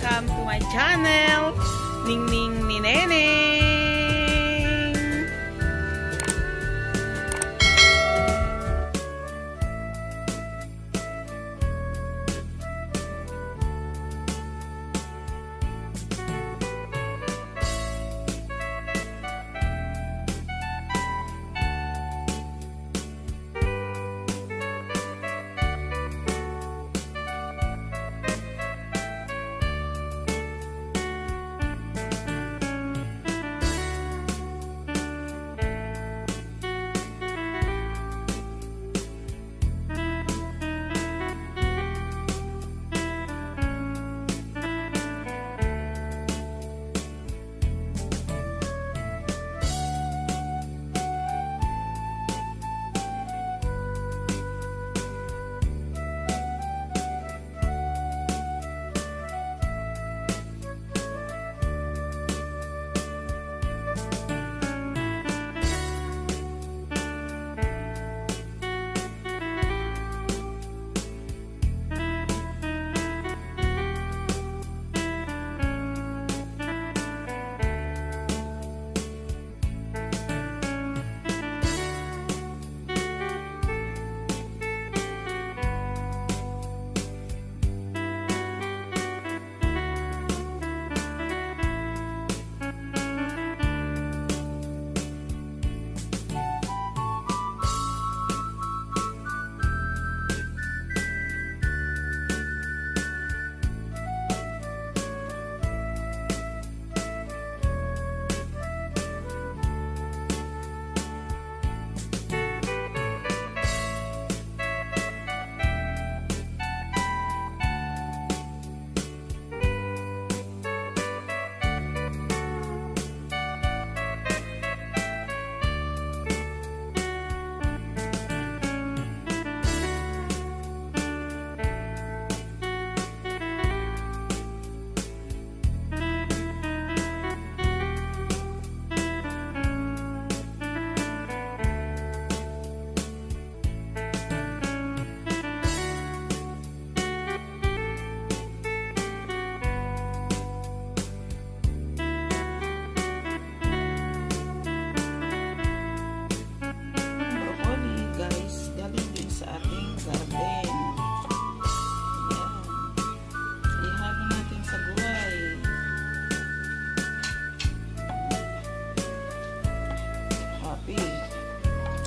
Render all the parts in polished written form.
welcome to my channel, Ningning ni Neneng.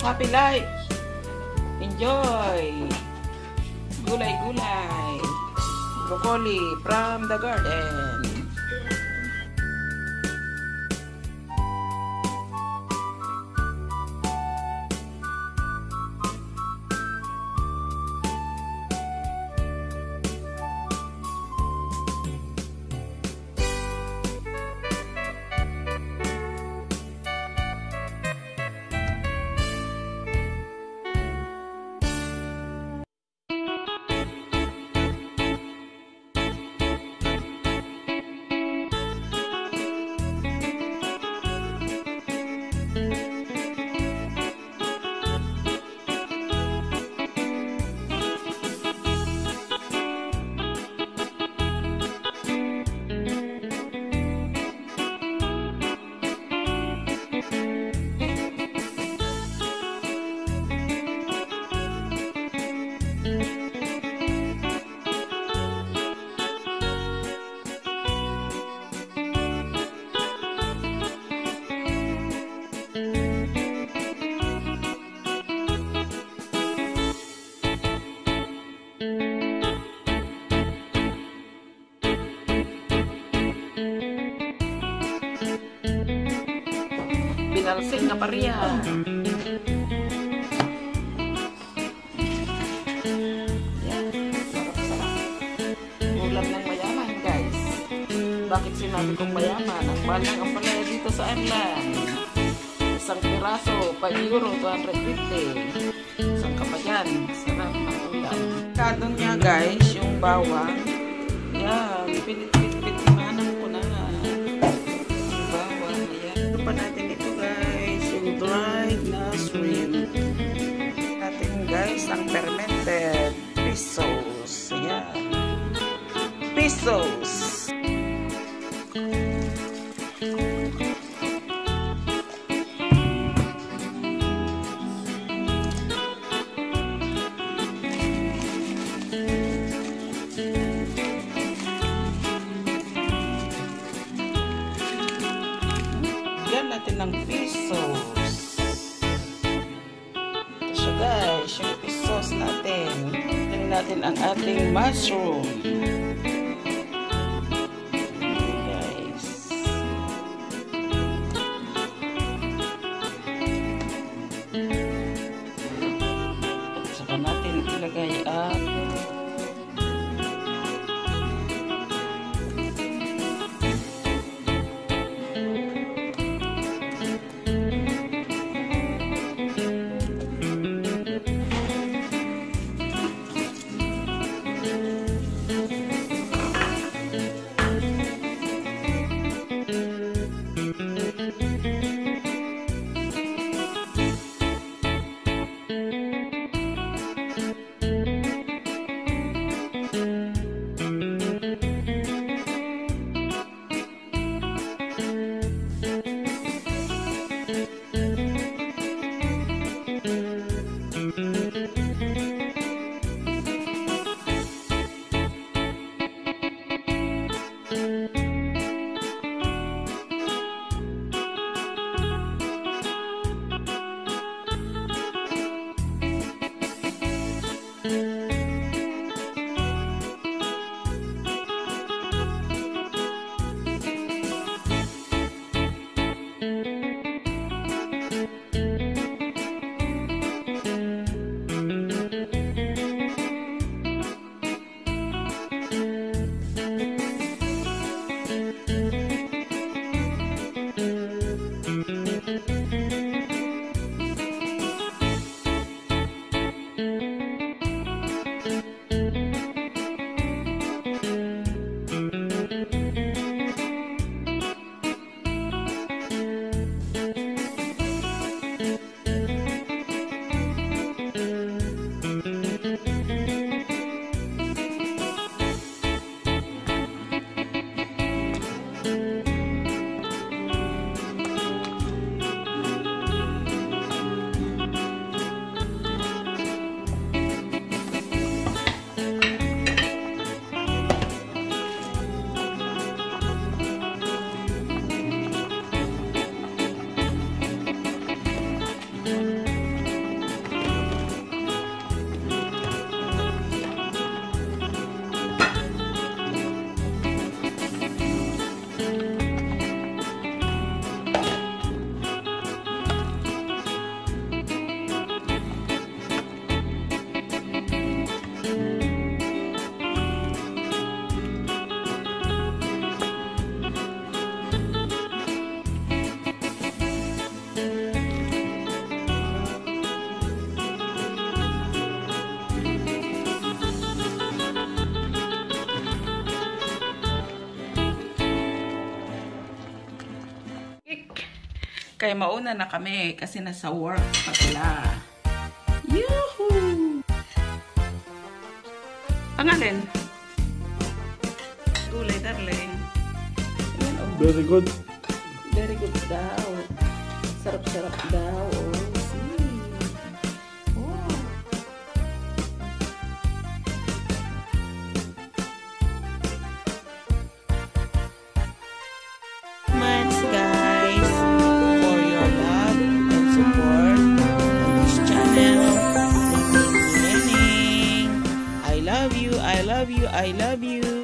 Happy life! Enjoy! Gulay-gulay! Broccoli from the garden! Binalsing na pariya. Yan, sarap-sarap. Ulam ng mayaman, guys. Bakit sinabi kong mayaman? Ang mahal ng ampalaya dito sa Ireland. Isang piraso, €5, 250. Isang kapayan. Sarap ng ulam. Kadon niya, guys, yung bawang. Yan, pinit-pinit na ko na. Yung bawang, yan. Ito pa natin ito, guys. Yung dried na shrimp. Natin, guys, ang fermented pesos. Yan. Pesos. sauce. Ito siya guys, yung fish sauce natin. Tingnan natin ang ating mushroom. Guys. At saka natin ilagay at kaya mauna na kami kasi nasa work pa sila. Yuhuu! Ang alin? Gulay, darling. Very good. Very good daw. Sarap-sarap daw. I love you.